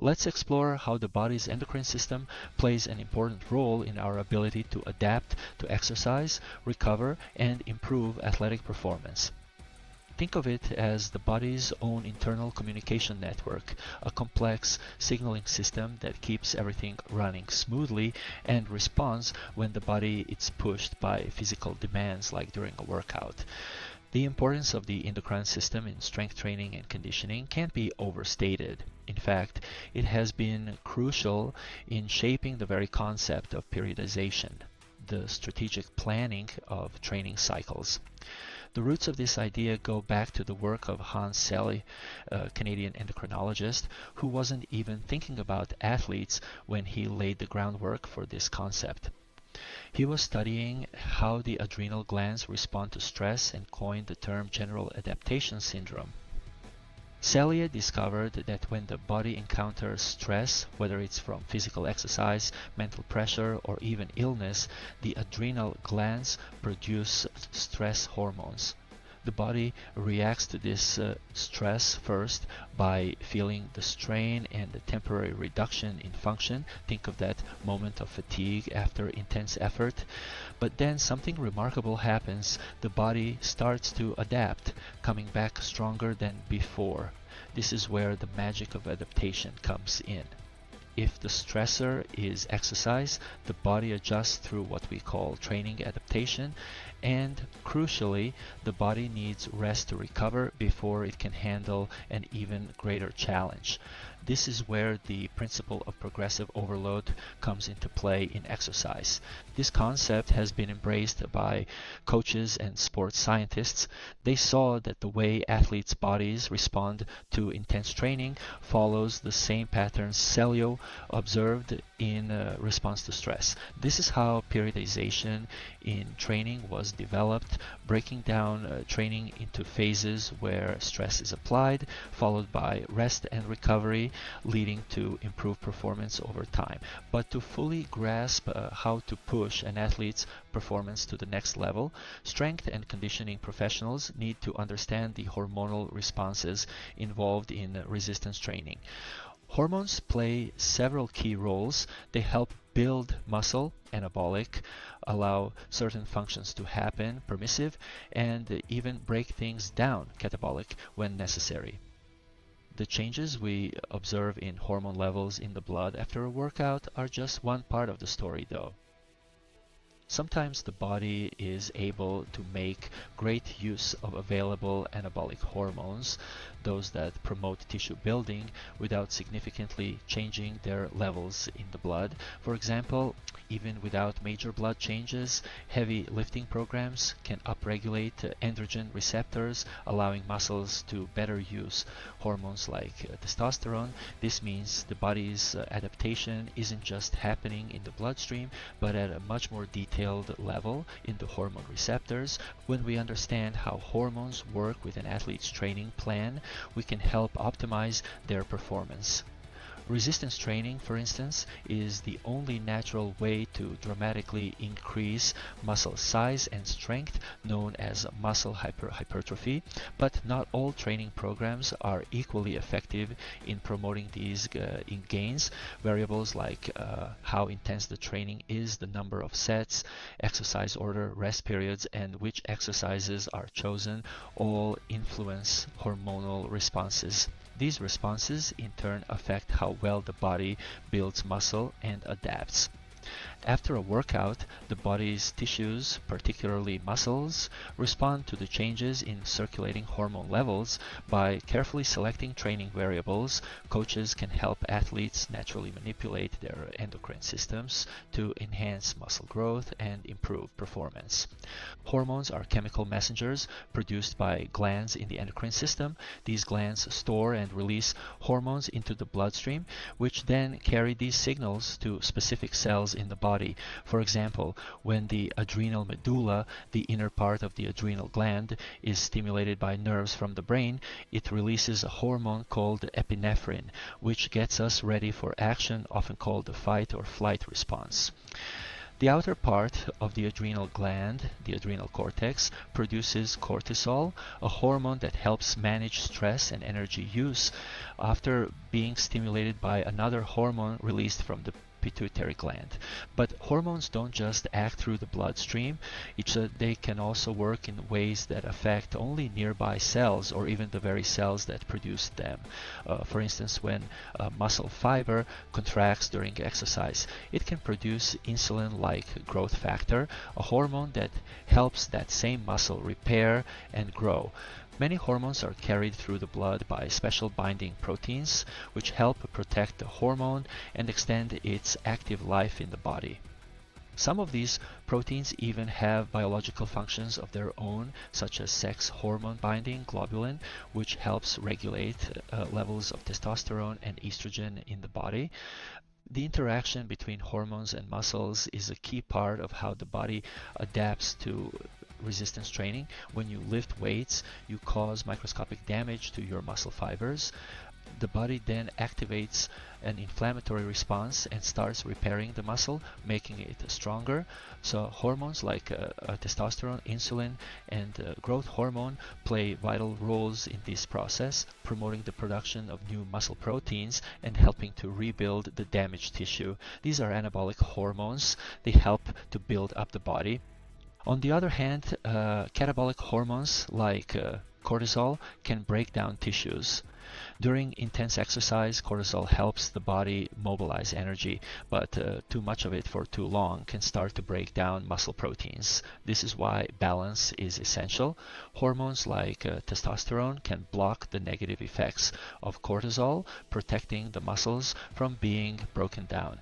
let's explore how the body's endocrine system plays an important role in our ability to adapt to exercise, recover, and improve athletic performance. Think of it as the body's own internal communication network, a complex signaling system that keeps everything running smoothly and responds when the body is pushed by physical demands like during a workout. The importance of the endocrine system in strength training and conditioning can't be overstated. In fact, it has been crucial in shaping the very concept of periodization, the strategic planning of training cycles. The roots of this idea go back to the work of Hans Selye, a Canadian endocrinologist, who wasn't even thinking about athletes when he laid the groundwork for this concept. He was studying how the adrenal glands respond to stress and coined the term general adaptation syndrome. Selye discovered that when the body encounters stress, whether it's from physical exercise, mental pressure, or even illness, the adrenal glands produce stress hormones. The body reacts to this stress first by feeling the strain and the temporary reduction in function. Think of that moment of fatigue after intense effort. But then something remarkable happens. The body starts to adapt, coming back stronger than before. This is where the magic of adaptation comes in. If the stressor is exercise, the body adjusts through what we call training adaptation, and crucially, the body needs rest to recover before it can handle an even greater challenge. This is where the principle of progressive overload comes into play in exercise. This concept has been embraced by coaches and sports scientists. They saw that the way athletes' bodies respond to intense training follows the same patterns Selye observed in response to stress. This is how periodization in training was developed, breaking down training into phases where stress is applied, followed by rest and recovery, leading to improved performance over time. But to fully grasp how to push an athlete's performance to the next level, strength and conditioning professionals need to understand the hormonal responses involved in resistance training. Hormones play several key roles. They help build muscle, anabolic, allow certain functions to happen, permissive, and even break things down, catabolic, when necessary. The changes we observe in hormone levels in the blood after a workout are just one part of the story, though. Sometimes the body is able to make great use of available anabolic hormones, those that promote tissue building, without significantly changing their levels in the blood. For example, even without major blood changes, heavy lifting programs can upregulate androgen receptors, allowing muscles to better use hormones like testosterone. This means the body's adaptation isn't just happening in the bloodstream, but at a much more detailed level in the hormone receptors. When we understand how hormones work with an athlete's training plan, we can help optimize their performance. Resistance training, for instance, is the only natural way to dramatically increase muscle size and strength, known as muscle hypertrophy, but not all training programs are equally effective in promoting these gains. Variables like how intense the training is, the number of sets, exercise order, rest periods, and which exercises are chosen all influence hormonal responses. These responses in turn affect how well the body builds muscle and adapts. After a workout, the body's tissues, particularly muscles, respond to the changes in circulating hormone levels. By carefully selecting training variables, coaches can help athletes naturally manipulate their endocrine systems to enhance muscle growth and improve performance. Hormones are chemical messengers produced by glands in the endocrine system. These glands store and release hormones into the bloodstream, which then carry these signals to specific cells in the body. For example, when the adrenal medulla, the inner part of the adrenal gland, is stimulated by nerves from the brain, it releases a hormone called epinephrine, which gets us ready for action, often called the fight or flight response. The outer part of the adrenal gland, the adrenal cortex, produces cortisol, a hormone that helps manage stress and energy use after being stimulated by another hormone released from the pituitary gland. But hormones don't just act through the bloodstream. They can also work in ways that affect only nearby cells or even the very cells that produce them. For instance, when a muscle fiber contracts during exercise, it can produce insulin-like growth factor, a hormone that helps that same muscle repair and grow. Many hormones are carried through the blood by special binding proteins, which help protect the hormone and extend its active life in the body. Some of these proteins even have biological functions of their own, such as sex hormone binding globulin, which helps regulate levels of testosterone and estrogen in the body. The interaction between hormones and muscles is a key part of how the body adapts to resistance training. When you lift weights, you cause microscopic damage to your muscle fibers. The body then activates an inflammatory response and starts repairing the muscle, making it stronger. So hormones like testosterone, insulin, and growth hormone play vital roles in this process, promoting the production of new muscle proteins and helping to rebuild the damaged tissue. These are anabolic hormones. They help to build up the body. On the other hand, catabolic hormones like cortisol can break down tissues. During intense exercise, cortisol helps the body mobilize energy, but too much of it for too long can start to break down muscle proteins. This is why balance is essential. Hormones like testosterone can block the negative effects of cortisol, protecting the muscles from being broken down.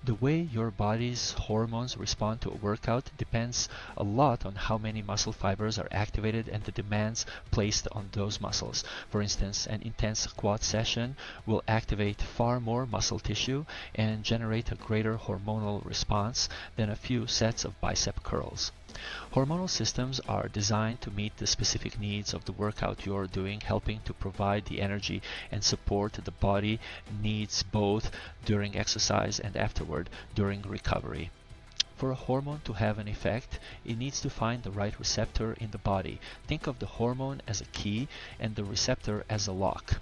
The way your body's hormones respond to a workout depends a lot on how many muscle fibers are activated and the demands placed on those muscles. For instance, an intense quad session will activate far more muscle tissue and generate a greater hormonal response than a few sets of bicep curls. Hormonal systems are designed to meet the specific needs of the workout you're doing, helping to provide the energy and support the body needs both during exercise and afterward during recovery. For a hormone to have an effect, it needs to find the right receptor in the body. Think of the hormone as a key and the receptor as a lock.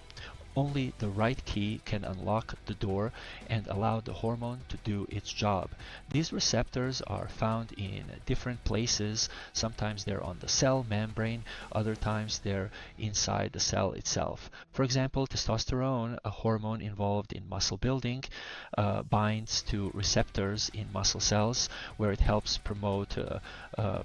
Only the right key can unlock the door and allow the hormone to do its job. These receptors are found in different places. Sometimes they're on the cell membrane, other times they're inside the cell itself. For example, testosterone, a hormone involved in muscle building, binds to receptors in muscle cells where it helps promote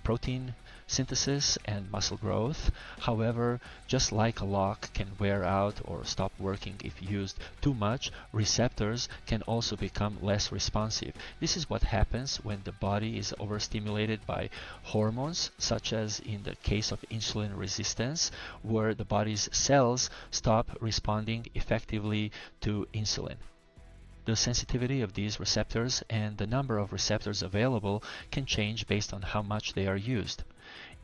protein synthesis and muscle growth. However, just like a lock can wear out or stop working if used too much, receptors can also become less responsive. This is what happens when the body is overstimulated by hormones, such as in the case of insulin resistance, where the body's cells stop responding effectively to insulin. The sensitivity of these receptors and the number of receptors available can change based on how much they are used.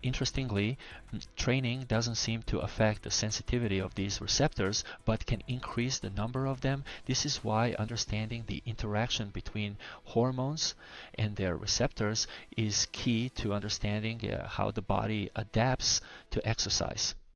Interestingly, training doesn't seem to affect the sensitivity of these receptors, but can increase the number of them. This is why understanding the interaction between hormones and their receptors is key to understanding how the body adapts to exercise.